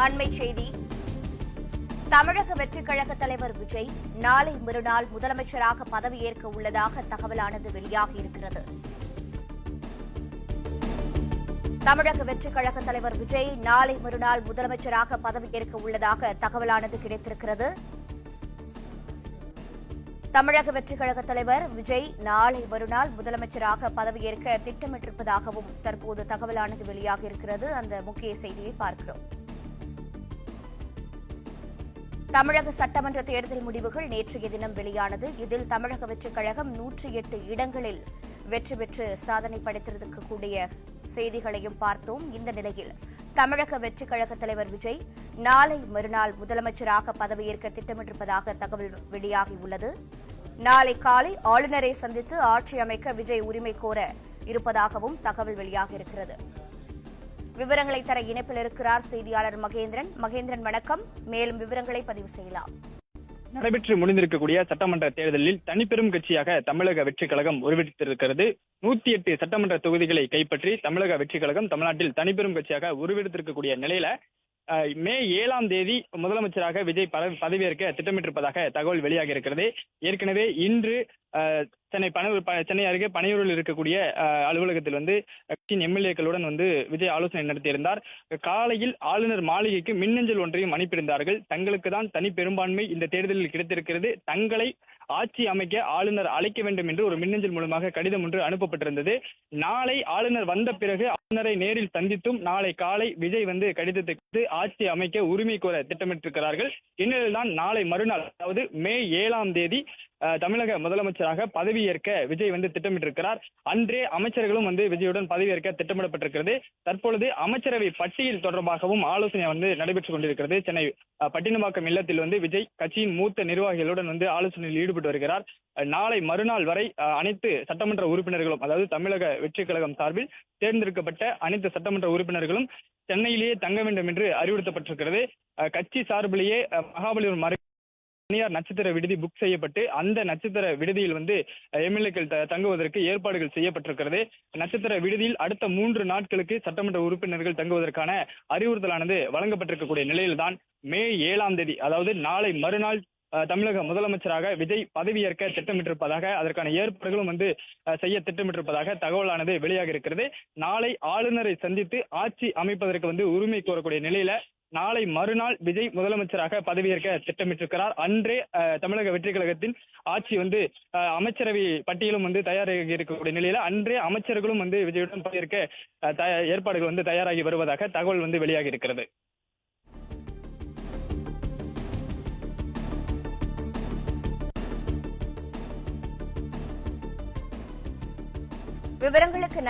அண்மை செய்தி. தமிழக வெற்றிக் கழக தலைவர் விஜய் நாளை மறுநாள் முதலமைச்சராக பதவியேற்க உள்ளதாக தகவலானது வெளியாகியிருக்கிறது. தமிழக வெற்றிக் கழக தலைவர் விஜய் நாளை மறுநாள் முதலமைச்சராக பதவியேற்க உள்ளதாக தகவலானது கிடைத்திருக்கிறது. தமிழக வெற்றிக் கழக தலைவர் விஜய் நாளை மறுநாள் முதலமைச்சராக பதவியேற்க திட்டமிட்டிருப்பதாகவும் தற்போது தகவலானது வெளியாகியிருக்கிறது. அந்த முக்கிய செய்தியை பார்க்கிறோம். தமிழக சட்டமன்ற தேர்தல் முடிவுகள் நேற்றைய தினம் வெளியானது. இதில் தமிழக வெற்றிக் கழகம் 108 இடங்களில் வெற்றி பெற்று சாதனை படைத்திருக்கக்கூடிய செய்திகளையும் பார்த்தோம். இந்த நிலையில் தமிழக வெற்றிக் கழக தலைவர் விஜய் நாளை மறுநாள் முதலமைச்சராக பதவியேற்க திட்டமிட்டிருப்பதாக தகவல் வெளியாகியுள்ளது. நாளை காலை ஆளுநரை சந்தித்து ஆட்சி அமைக்க விஜய் உரிமை கோர இருப்பதாகவும் தகவல் வெளியாகியிருக்கிறது. விவரங்களை தர இணைப்பில் இருக்கிறார் செய்தியாளர் மகேந்திரன். மகேந்திரன், வணக்கம். மேலும் விவரங்களை பதிவு செய்யலாம். நடைபெற்று முடிந்திருக்கக்கூடிய சட்டமன்ற தேர்தலில் தனிப்பெரும் கட்சியாக தமிழக வெற்றிக் கழகம் உருவெடுத்திருக்கிறது. 108 சட்டமன்ற தொகுதிகளை கைப்பற்றி தமிழக வெற்றிக் கழகம் தமிழ்நாட்டில் தனிப்பெரும் கட்சியாக உருவெடுத்திருக்கக்கூடிய நிலையில மே 7ஆம் தேதி முதலமைச்சராக விஜய் பதவியேற்க திட்டமிட்டிருப்பதாக தகவல் வெளியாகி இருக்கிறது. ஏற்கனவே இன்று சென்னை அருகே பனையூரில் இருக்கக்கூடிய அலுவலகத்தில் கட்சியின் எம்எல்ஏக்களுடன் விஜய் ஆலோசனை நடத்தியிருந்தார். காலையில் ஆளுநர் மாளிகைக்கு மின்னஞ்சல் ஒன்றையும் அனுப்பியிருந்தார்கள். தங்களுக்கு தான் தனி பெரும்பான்மை இந்த தேர்தலில் கிடைத்திருக்கிறது, தங்களை ஆட்சி அமைக்க ஆளுநர் அழைக்க வேண்டும் என்று ஒரு மின்னஞ்சல் மூலமாக கடிதம் ஒன்று அனுப்பப்பட்டிருந்தது. நாளை ஆளுநர் வந்த பிறகு ஆளுநரை நேரில் சந்தித்தும் நாளை காலை விஜய் கடிதத்துக்கு ஆட்சி அமைக்க உரிமை கோர திட்டமிட்டிருக்கிறார்கள். இந்நிலையில்தான் நாளை மறுநாள், அதாவது மே 7ஆம் தேதி தமிழக முதலமைச்சராக பதவியேற்க விஜய் திட்டமிட்டிருக்கிறார். அன்றே அமைச்சர்களும் விஜயுடன் பதவியேற்க திட்டமிடப்பட்டிருக்கிறது. தற்பொழுது அமைச்சரவை பட்டியல் தொடர்பாகவும் ஆலோசனை நடைபெற்றுக் கொண்டிருக்கிறது. சென்னை பட்டினப்பாக்கம் இல்லத்தில் விஜய் கட்சியின் மூத்த நிர்வாகிகளுடன் ஆலோசனையில் ஈடுபட்டு வருகிறார். நாளை மறுநாள் வரை அனைத்து சட்டமன்ற உறுப்பினர்களும், அதாவது தமிழக வெற்றிக் கழகம் சார்பில் தேர்ந்தெடுக்கப்பட்ட அனைத்து சட்டமன்ற உறுப்பினர்களும் சென்னையிலேயே தங்க வேண்டும் என்று அறிவுறுத்தப்பட்டிருக்கிறது. கட்சி சார்பிலேயே மகாபலிபுரம் தனியார் நட்சத்திர விடுதி புக் செய்யப்பட்டு அந்த நட்சத்திர விடுதியில் எம்எல்ஏக்கள் தங்குவதற்கு ஏற்பாடுகள் செய்யப்பட்டிருக்கிறது. நட்சத்திர விடுதியில் அடுத்த 3 நாட்களுக்கு சட்டமன்ற உறுப்பினர்கள் தங்குவதற்கான அறிவுறுத்தலானது வழங்கப்பட்டிருக்கக்கூடிய நிலையில்தான் மே 7ஆம் தேதி, அதாவது நாளை மறுநாள் தமிழக முதலமைச்சராக விஜய் பதவியேற்க திட்டமிட்டிருப்பதாக, அதற்கான ஏற்பாடுகளும் செய்ய திட்டமிட்டிருப்பதாக தகவலானது வெளியாக இருக்கிறது. நாளை ஆளுநரை சந்தித்து ஆட்சி அமைப்பதற்கு உரிமை கோரக்கூடிய நிலையில நாளை மறுநாள் விஜய் முதலமைச்சராக பதவியேற்க திட்டமிட்டிருக்கிறார். அன்றே தமிழக வெற்றிக் கழகத்தின் ஆட்சி அமைச்சரவை பட்டியலும் தயாராகி இருக்கக்கூடிய நிலையில அன்றே அமைச்சர்களும் விஜயுடன் பதவியேற்க ஏற்பாடுகள் தயாராகி வருவதாக தகவல் வெளியாகி இருக்கிறது. விவரங்களுக்கு